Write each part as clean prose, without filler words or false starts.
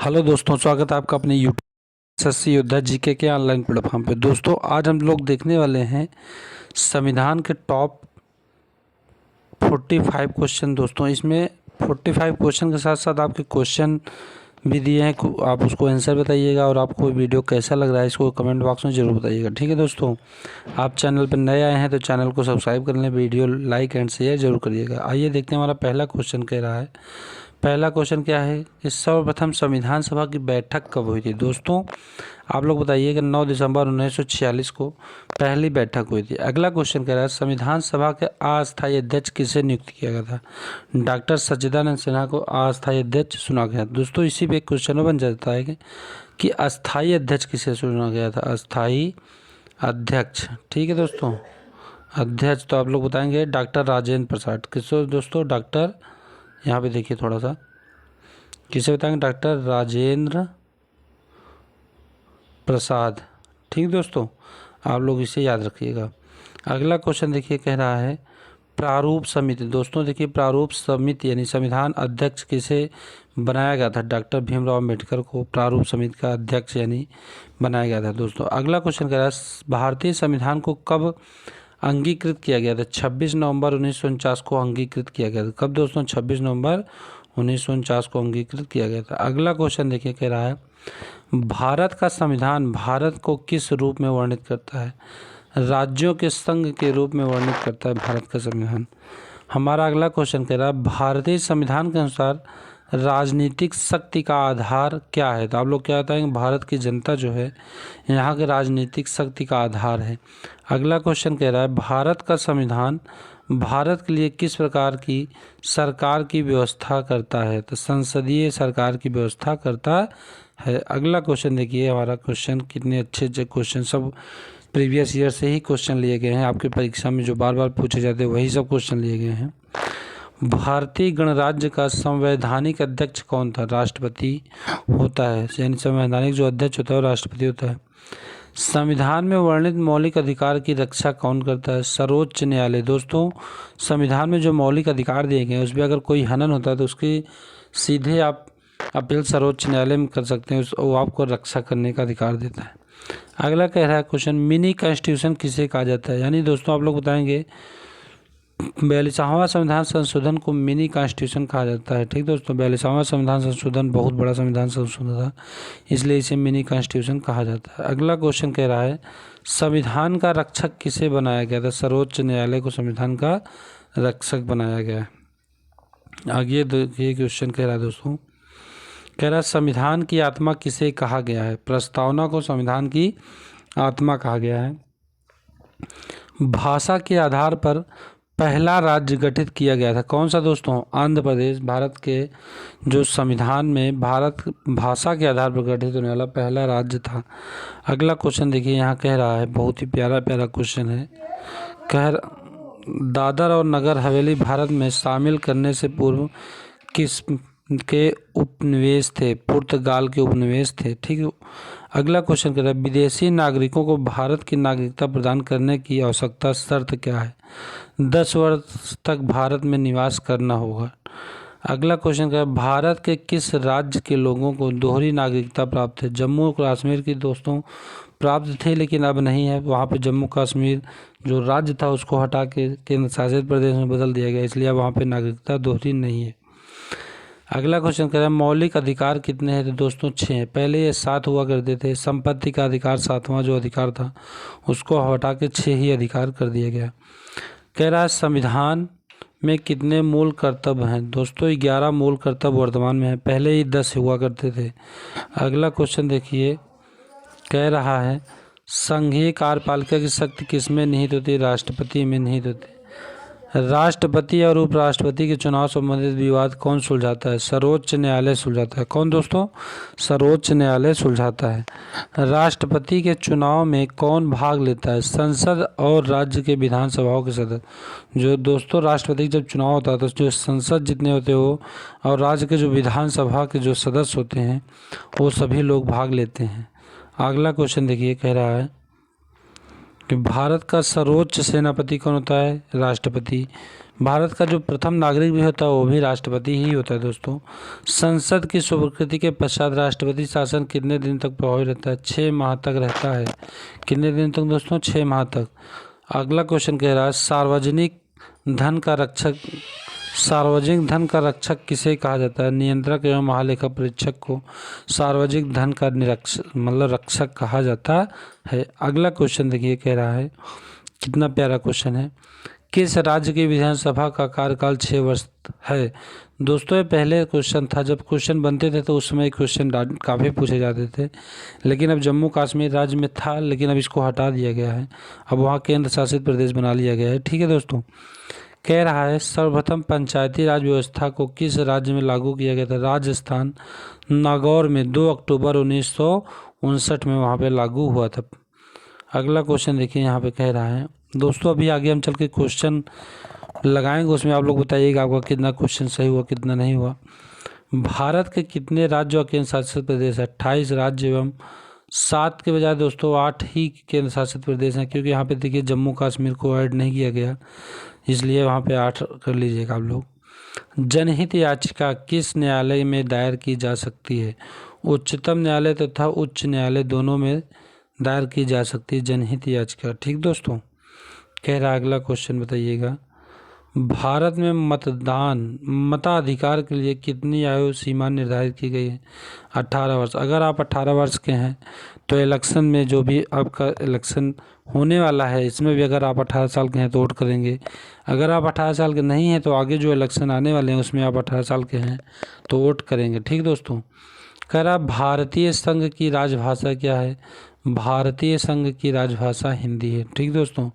Hello दोस्तों, स्वागत है आपका अपने यूट्यूब एसएससी योद्धा जीके के ऑनलाइन प्लेटफॉर्म पे। दोस्तों आज हम लोग देखने वाले हैं संविधान के टॉप 45 क्वेश्चन। दोस्तों इसमें 45 क्वेश्चन के साथ साथ आपके क्वेश्चन भी दिए हैं, आप उसको आंसर बताइएगा और आपको वीडियो कैसा लग रहा है इसको कमेंट बॉक्स में ज़रूर बताइएगा। ठीक है दोस्तों, आप चैनल पर नए आए हैं तो चैनल को सब्सक्राइब कर लें, वीडियो लाइक एंड शेयर जरूर करिएगा। आइए देखते हैं हमारा पहला क्वेश्चन कह रहा है। पहला क्वेश्चन क्या है कि सर्वप्रथम संविधान सभा की बैठक कब हुई थी। दोस्तों आप लोग बताइए कि 9 दिसंबर 1946 को पहली बैठक हुई थी। अगला क्वेश्चन कह रहा है संविधान सभा के अस्थायी अध्यक्ष किसे नियुक्त किया गया था। डॉक्टर सच्चिदानंद सिन्हा को अस्थायी अध्यक्ष चुना गया। दोस्तों इसी पे एक क्वेश्चन बन जाता है कि अस्थायी अध्यक्ष किसे चुना गया था। अस्थायी अध्यक्ष, ठीक है दोस्तों, अध्यक्ष तो आप लोग बताएंगे डॉक्टर राजेंद्र प्रसाद। किसको दोस्तों, डॉक्टर, यहाँ पे देखिए थोड़ा सा, किसे बताएंगे, डॉक्टर राजेंद्र प्रसाद। ठीक दोस्तों, आप लोग इसे याद रखिएगा। अगला क्वेश्चन देखिए कह रहा है प्रारूप समिति। दोस्तों देखिए प्रारूप समिति यानी संविधान अध्यक्ष किसे बनाया गया था। डॉक्टर भीमराव अम्बेडकर को प्रारूप समिति का अध्यक्ष यानी बनाया गया था। दोस्तों अगला क्वेश्चन कह रहा है भारतीय संविधान को कब अंगीकृत किया गया था। 26 नवंबर 1949 को अंगीकृत किया गया था। कब दोस्तों, 26 नवंबर 1949 को अंगीकृत किया गया था। अगला क्वेश्चन देखिए कह रहा है भारत का संविधान भारत को किस रूप में वर्णित करता है। राज्यों के संघ के रूप में वर्णित करता है भारत का संविधान। हमारा अगला क्वेश्चन कह रहा है भारतीय संविधान के अनुसार राजनीतिक शक्ति का आधार क्या है। तो आप लोग क्या बताएंगे, भारत की जनता जो है यहाँ के राजनीतिक शक्ति का आधार है। अगला क्वेश्चन कह रहा है भारत का संविधान भारत के लिए किस प्रकार की सरकार की व्यवस्था करता है। तो संसदीय सरकार की व्यवस्था करता है। अगला क्वेश्चन देखिए, हमारा क्वेश्चन कितने अच्छे अच्छे क्वेश्चन, सब प्रीवियस ईयर से ही क्वेश्चन लिए गए हैं। आपकी परीक्षा में जो बार बार पूछे जाते हैं वही सब क्वेश्चन लिए गए हैं। भारतीय गणराज्य का संवैधानिक अध्यक्ष कौन था। राष्ट्रपति होता है, यानी संवैधानिक जो अध्यक्ष होता है वो राष्ट्रपति होता है। संविधान में वर्णित मौलिक अधिकार की रक्षा कौन करता है। सर्वोच्च न्यायालय। दोस्तों संविधान में जो मौलिक अधिकार दिए गए हैं उसमें अगर कोई हनन होता है तो उसकी सीधे आप अपील सर्वोच्च न्यायालय में कर सकते हैं, वो आपको रक्षा करने का अधिकार देता है। अगला कह रहा है क्वेश्चन मिनी कॉन्स्टिट्यूशन किसे कहा जाता है। यानी दोस्तों आप लोग बताएंगे 42वां संविधान संशोधन को मिनी कॉन्स्टिट्यूशन कहा जाता है। ठीक दोस्तों, 42वां संविधान संशोधन बहुत बड़ा संविधान संशोधन था, इसलिए इसे मिनी कॉन्स्टिट्यूशन कहा जाता है। अगला क्वेश्चन कह रहा है संविधान का रक्षक किसे बनाया गया था। सर्वोच्च न्यायालय को संविधान का रक्षक बनाया गया है। आगे देखिए क्वेश्चन कह रहा है दोस्तों, कह रहा है संविधान की आत्मा किसे कहा गया है। प्रस्तावना को संविधान की आत्मा कहा गया है। भाषा के आधार पर पहला राज्य गठित किया गया था। कौन सा दोस्तों, आंध्र प्रदेश। भारत के जो संविधान में भारत भाषा के आधार पर गठित होने वाला पहला राज्य था। अगला क्वेश्चन देखिए, यहाँ कह रहा है बहुत ही प्यारा प्यारा क्वेश्चन है। दादर और नगर हवेली भारत में शामिल करने से पूर्व किस के उपनिवेश थे। पुर्तगाल के उपनिवेश थे। ठीक है। अगला क्वेश्चन कह रहा है विदेशी नागरिकों को भारत की नागरिकता प्रदान करने की आवश्यकता शर्त क्या है। 10 वर्ष तक भारत में निवास करना होगा। अगला क्वेश्चन कह रहा है भारत के किस राज्य के लोगों को दोहरी नागरिकता प्राप्त है। जम्मू कश्मीर की दोस्तों प्राप्त थे लेकिन अब नहीं है। वहाँ पे जम्मू कश्मीर जो राज्य था उसको हटा के केंद्र शासित प्रदेश में बदल दिया गया, इसलिए वहाँ पे नागरिकता दोहरी नहीं है। अगला क्वेश्चन कह रहा है मौलिक अधिकार कितने हैं। तो दोस्तों 6 हैं। पहले ये 7 हुआ करते थे। संपत्ति का अधिकार 7वां जो अधिकार था उसको हटा के 6 ही अधिकार कर दिया गया। कह रहा है संविधान में कितने मूल कर्तव्य हैं। दोस्तों 11 मूल कर्तव्य वर्तमान में है, पहले ही 10 हुआ करते थे। अगला क्वेश्चन देखिए, कह रहा है संघीय कार्यपालिका की शक्ति किस में निहित होती है। राष्ट्रपति में निहित होती है। राष्ट्रपति और उपराष्ट्रपति के चुनाव संबंधित विवाद कौन सुलझाता है। सर्वोच्च न्यायालय सुलझाता है। कौन दोस्तों, सर्वोच्च न्यायालय सुलझाता है। राष्ट्रपति के चुनाव में कौन भाग लेता है। संसद और राज्य के विधानसभाओं के सदस्य। जो दोस्तों राष्ट्रपति जब चुनाव होता है तो जो संसद जितने होते हैं वो और राज्य के जो विधानसभा के जो सदस्य होते हैं वो सभी लोग भाग लेते हैं। अगला क्वेश्चन देखिए, कह रहा है कि भारत का सर्वोच्च सेनापति कौन होता है? राष्ट्रपति। भारत का जो प्रथम नागरिक भी होता है वो भी राष्ट्रपति ही होता है दोस्तों। संसद की स्वीकृति के पश्चात राष्ट्रपति शासन कितने दिन तक प्रभावी रहता है? 6 माह तक रहता है। कितने दिन तक दोस्तों? 6 माह तक। अगला क्वेश्चन कह रहा है सार्वजनिक धन का रक्षक किसे कहा जाता है? नियंत्रक एवं महालेखा परीक्षक को सार्वजनिक धन का रक्षक कहा जाता है। अगला क्वेश्चन देखिए, कह रहा है, कितना प्यारा क्वेश्चन है, किस राज्य की विधानसभा का कार्यकाल 6 वर्ष है? दोस्तों ये पहले क्वेश्चन था, जब क्वेश्चन बनते थे तो उस समय क्वेश्चन काफ़ी पूछे जाते थे, लेकिन अब जम्मू कश्मीर राज्य में था, लेकिन अब इसको हटा दिया गया है, अब वहाँ केंद्र शासित प्रदेश बना लिया गया है। ठीक है दोस्तों। कह रहा है सर्वप्रथम पंचायती राज व्यवस्था को किस राज्य में लागू किया गया था? राजस्थान, नागौर में 2 अक्टूबर 1959 में वहाँ पे लागू हुआ था। अगला क्वेश्चन देखिए, यहाँ पे कह रहा है दोस्तों, अभी आगे हम चल के क्वेश्चन लगाएंगे, उसमें आप लोग बताइएगा आपका कितना क्वेश्चन सही हुआ कितना नहीं हुआ। भारत के कितने राज्य और केंद्र शासित प्रदेश है? 28 राज्य एवं 7 के बजाय दोस्तों 8 ही केंद्र शासित प्रदेश हैं, क्योंकि यहाँ पे देखिए जम्मू कश्मीर को ऐड नहीं किया गया, इसलिए वहाँ पे 8 कर लीजिएगा आप लोग। जनहित याचिका किस न्यायालय में दायर की जा सकती है? उच्चतम न्यायालय तथा उच्च न्यायालय दोनों में दायर की जा सकती है जनहित याचिका। ठीक दोस्तों। कह रहा अगला क्वेश्चन बताइएगा, भारत में मताधिकार के लिए कितनी आयु सीमा निर्धारित की गई है? 18 वर्ष। अगर आप 18 वर्ष के हैं तो इलेक्शन में, जो भी आपका इलेक्शन होने वाला है, इसमें भी अगर आप 18 साल के हैं तो वोट करेंगे। अगर आप 18 साल के नहीं हैं तो आगे जो इलेक्शन आने वाले हैं उसमें आप 18 साल के हैं तो वोट करेंगे। ठीक दोस्तों। कह रहा भारतीय संघ की राजभाषा क्या है? भारतीय संघ की राजभाषा हिंदी है। ठीक दोस्तों।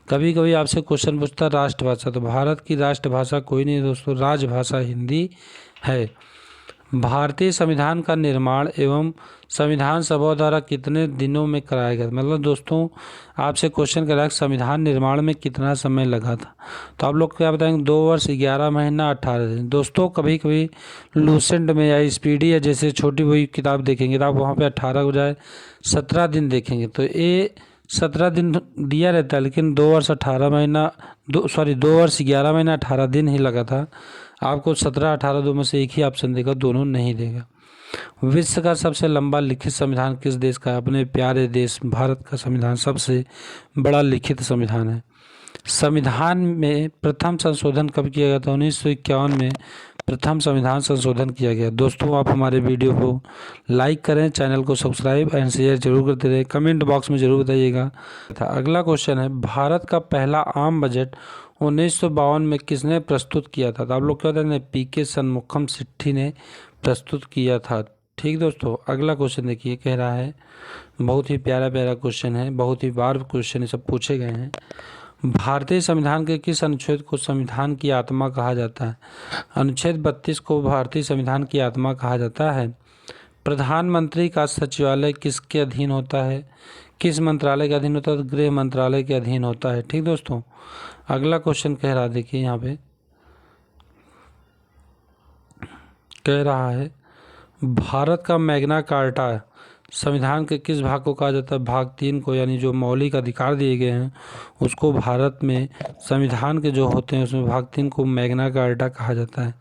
कभी कभी आपसे क्वेश्चन पूछता है राष्ट्रभाषा, तो भारत की राष्ट्रभाषा कोई नहीं दोस्तों, राजभाषा हिंदी है। भारतीय संविधान का निर्माण एवं संविधान सभा द्वारा कितने दिनों में कराया गया? मतलब दोस्तों आपसे क्वेश्चन कर रहा है संविधान निर्माण में कितना समय लगा था, तो आप लोग क्या बताएंगे? 2 वर्ष 11 महीना 18 दिन। दोस्तों कभी कभी लूसेंट में या स्पीडी या जैसे छोटी वही किताब देखेंगे तो आप वहाँ पे 18 हो जाए 17 दिन देखेंगे, तो ये 17 दिन दिया रहता है, लेकिन 2 वर्ष 18 महीना 2 वर्ष 11 महीना 18 दिन ही लगा था। आपको 17 18 दो में से एक ही ऑप्शन देगा, दोनों नहीं देगा। विश्व का सबसे लंबा लिखित संविधान किस देश का है? अपने प्यारे देश भारत का संविधान सबसे बड़ा लिखित संविधान है। संविधान में प्रथम संशोधन कब किया गया था? 1951 में प्रथम संविधान संशोधन किया गया। दोस्तों आप हमारे वीडियो को लाइक करें, चैनल को सब्सक्राइब एंड शेयर जरूर करते रहे, कमेंट बॉक्स में जरूर बताइएगा। अगला क्वेश्चन है, भारत का पहला आम बजट 1952 में किसने प्रस्तुत किया था? तो आप लोग क्या बताते हैं? पीके शनमुखम सेट्टी ने प्रस्तुत किया था। ठीक दोस्तों। अगला क्वेश्चन देखिए, कह रहा है, बहुत ही प्यारा क्वेश्चन है, बहुत ही बार क्वेश्चन सब पूछे गए हैं। भारतीय संविधान के किस अनुच्छेद को संविधान की आत्मा कहा जाता है? अनुच्छेद 32 को भारतीय संविधान की आत्मा कहा जाता है। प्रधानमंत्री का सचिवालय किसके अधीन होता है? किस मंत्रालय के अधीन होता है? गृह मंत्रालय के अधीन होता है। ठीक दोस्तों। अगला क्वेश्चन कह रहा, देखिए यहाँ पे कह रहा है, भारत का मैग्ना कार्टा संविधान के किस भाग को कहा जाता है? भाग 3 को, यानी जो मौलिक अधिकार दिए गए हैं उसको भारत में संविधान के जो होते हैं उसमें भाग 3 को मैग्ना कार्टा कहा जाता है।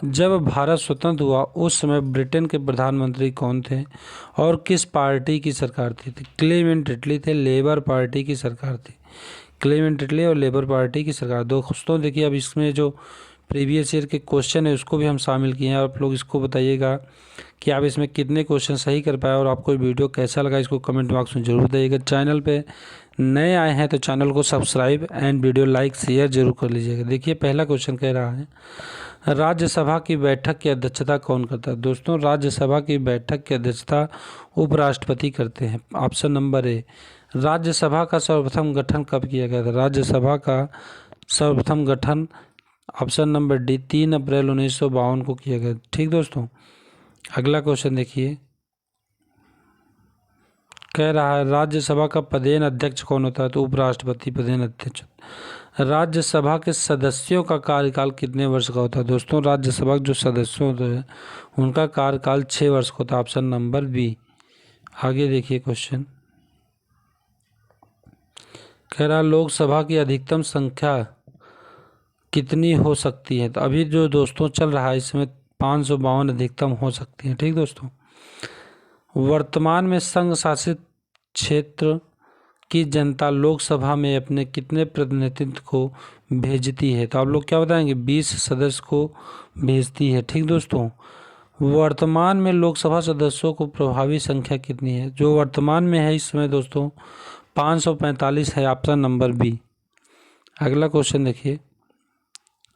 जब भारत स्वतंत्र हुआ उस समय ब्रिटेन के प्रधानमंत्री कौन थे और किस पार्टी की सरकार थी? क्लेमेंट एटली थे, लेबर पार्टी की सरकार थी। क्लेमेंट एटली और लेबर पार्टी की सरकार। दोस्तों देखिए अब इसमें जो प्रीवियस ईयर के क्वेश्चन है उसको भी हम शामिल किए हैं। आप लोग इसको बताइएगा कि आप इसमें कितने क्वेश्चन सही कर पाए और आपको वीडियो कैसा लगा, इसको कमेंट बॉक्स में जरूर बताइएगा। चैनल पे नए आए हैं तो चैनल को subscribe and video like share जरूर कर लीजिएगा। देखिए पहला क्वेश्चन कह रहा है, राज्यसभा की बैठक की अध्यक्षता कौन करता है? दोस्तों राज्यसभा की बैठक की अध्यक्षता उपराष्ट्रपति करते हैं। Option number A. राज्यसभा का सर्वप्रथम गठन कब किया गया था? राज्यसभा का सर्वप्रथम गठन ऑप्शन नंबर डी 3 अप्रैल 1952 को किया गया। ठीक दोस्तों। अगला क्वेश्चन देखिए, कह रहा है राज्यसभा का पदेन अध्यक्ष कौन होता है? तो उपराष्ट्रपति पदेन अध्यक्ष। राज्यसभा के सदस्यों का कार्यकाल कितने वर्ष का होता है? दोस्तों राज्यसभा के जो सदस्य होते हैं उनका कार्यकाल 6 वर्ष का होता है। Option number B. आगे देखिए क्वेश्चन, कह रहा लोकसभा की अधिकतम संख्या कितनी हो सकती है। तो अभी जो दोस्तों चल रहा है इसमें 552 अधिकतम हो सकती है। ठीक दोस्तों, वर्तमान में संघ शासित क्षेत्र की जनता लोकसभा में अपने कितने प्रतिनिधित्व को भेजती है। तो आप लोग क्या बताएंगे, 20 सदस्य को भेजती है। ठीक दोस्तों, वर्तमान में लोकसभा सदस्यों को प्रभावी संख्या कितनी है। जो वर्तमान में है इस समय दोस्तों 545 है, ऑप्शन नंबर बी। अगला क्वेश्चन देखिए,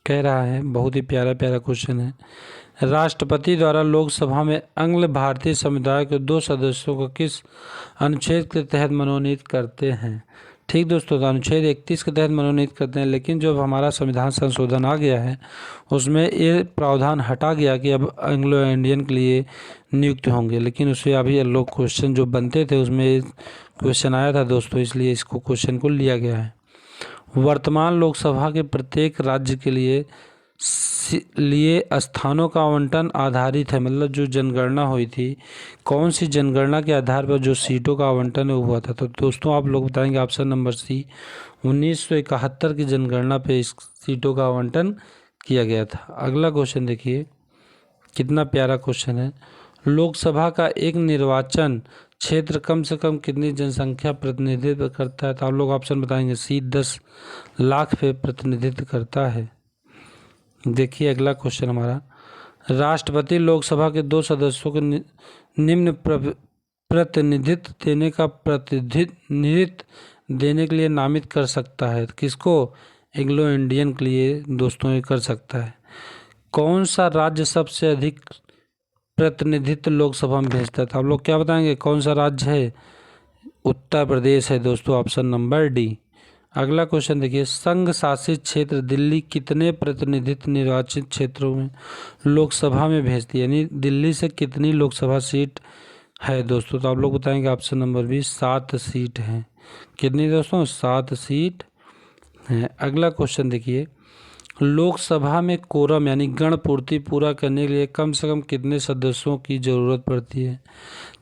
कह रहा है बहुत ही प्यारा क्वेश्चन है, राष्ट्रपति द्वारा लोकसभा में अंग्ल भारतीय समुदाय के 2 सदस्यों को किस अनुच्छेद के तहत मनोनीत करते हैं। ठीक दोस्तों, तो अनुच्छेद 31 के तहत मनोनीत करते हैं, लेकिन जो हमारा संविधान संशोधन आ गया है उसमें ये प्रावधान हटा गया कि अब एंग्लो इंडियन के लिए नियुक्त होंगे, लेकिन उससे अभी लोग क्वेश्चन जो बनते थे उसमें क्वेश्चन आया था दोस्तों, इसलिए इसको क्वेश्चन को लिया गया है। वर्तमान लोकसभा के प्रत्येक राज्य के लिए स्थानों का आवंटन आधारित है, मतलब जो जनगणना हुई थी कौन सी जनगणना के आधार पर जो सीटों का आवंटन हुआ था। तो दोस्तों आप लोग बताएंगे ऑप्शन नंबर सी, 1971 की जनगणना पे इस सीटों का आवंटन किया गया था। अगला क्वेश्चन देखिए, कितना प्यारा क्वेश्चन है, लोकसभा का एक निर्वाचन क्षेत्र कम से कम कितनी जनसंख्या प्रतिनिधित्व करता है। तो आप लोग ऑप्शन बताएंगे सी, 10 लाख पे प्रतिनिधित्व करता है। देखिए अगला क्वेश्चन हमारा, राष्ट्रपति लोकसभा के 2 सदस्यों को निम्न प्रतिनिधित्व देने के लिए नामित कर सकता है। किसको, एंग्लो इंडियन के लिए दोस्तों ये कर सकता है। कौन सा राज्य सबसे अधिक प्रतिनिधित्व लोकसभा में भेजता है। तो आप लोग क्या बताएंगे, कौन सा राज्य है, उत्तर प्रदेश है दोस्तों, ऑप्शन नंबर डी। अगला क्वेश्चन देखिए, संघ शासित क्षेत्र दिल्ली कितने प्रतिनिधित्व निर्वाचित क्षेत्रों में लोकसभा में भेजती है, यानी दिल्ली से कितनी लोकसभा सीट है दोस्तों। तो आप लोग बताएंगे ऑप्शन नंबर बी, 7 सीट हैं। कितनी दोस्तों, 7 सीट हैं। अगला क्वेश्चन देखिए, लोकसभा में कोरम यानी गण पूर्ति पूरा करने के लिए कम से कम कितने सदस्यों की ज़रूरत पड़ती है।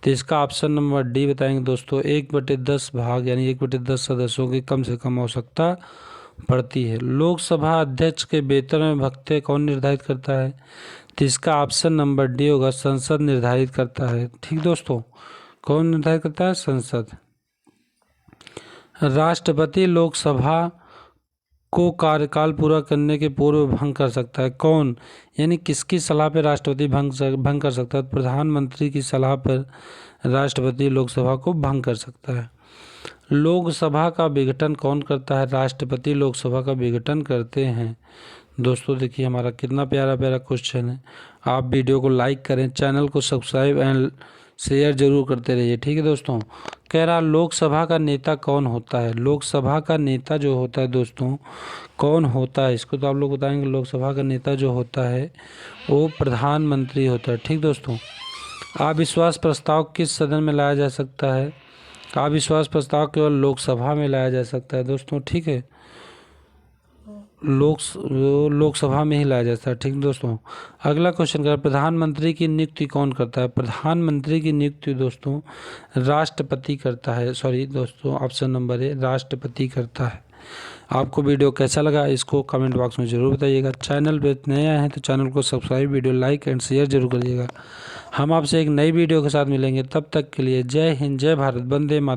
तो इसका ऑप्शन नंबर डी बताएंगे दोस्तों, 1/10 भाग यानी 1/10 सदस्यों की कम से कम आवश्यकता पड़ती है। लोकसभा अध्यक्ष के वेतन में भत्ते कौन निर्धारित करता है। तो इसका ऑप्शन नंबर डी होगा, संसद निर्धारित करता है। ठीक दोस्तों, कौन निर्धारित करता है, संसद। राष्ट्रपति लोकसभा को कार्यकाल पूरा करने के पूर्व भंग कर सकता है। कौन, यानी किसकी सलाह पर राष्ट्रपति भंग कर सकता है। प्रधानमंत्री की सलाह पर राष्ट्रपति लोकसभा को भंग कर सकता है। लोकसभा का विघटन कौन करता है, राष्ट्रपति लोकसभा का विघटन करते हैं। दोस्तों देखिए हमारा कितना प्यारा क्वेश्चन है। आप वीडियो को लाइक करें, चैनल को सब्सक्राइब एंड शेयर जरूर करते रहिए। ठीक है दोस्तों, कह रहा लोकसभा का नेता कौन होता है। लोकसभा का नेता जो होता है दोस्तों कौन होता है, इसको तो आप लोग बताएंगे। लोकसभा का नेता जो होता है वो प्रधानमंत्री होता है। ठीक दोस्तों, अविश्वास प्रस्ताव किस सदन में लाया जा सकता है। अविश्वास प्रस्ताव केवल लोकसभा में लाया जा सकता है दोस्तों। ठीक है, लोकसभा में ही लाया जाता है। ठीक दोस्तों, अगला क्वेश्चन कर, प्रधानमंत्री की नियुक्ति कौन करता है। प्रधानमंत्री की नियुक्ति दोस्तों राष्ट्रपति करता है। सॉरी दोस्तों, ऑप्शन नंबर ए, राष्ट्रपति करता है। आपको वीडियो कैसा लगा इसको कमेंट बॉक्स में ज़रूर बताइएगा। चैनल पे नए आए हैं तो चैनल को subscribe, video like and share जरूर करिएगा। हम आपसे एक नई वीडियो के साथ मिलेंगे, तब तक के लिए जय हिंद, जय भारत, वंदे मातरम।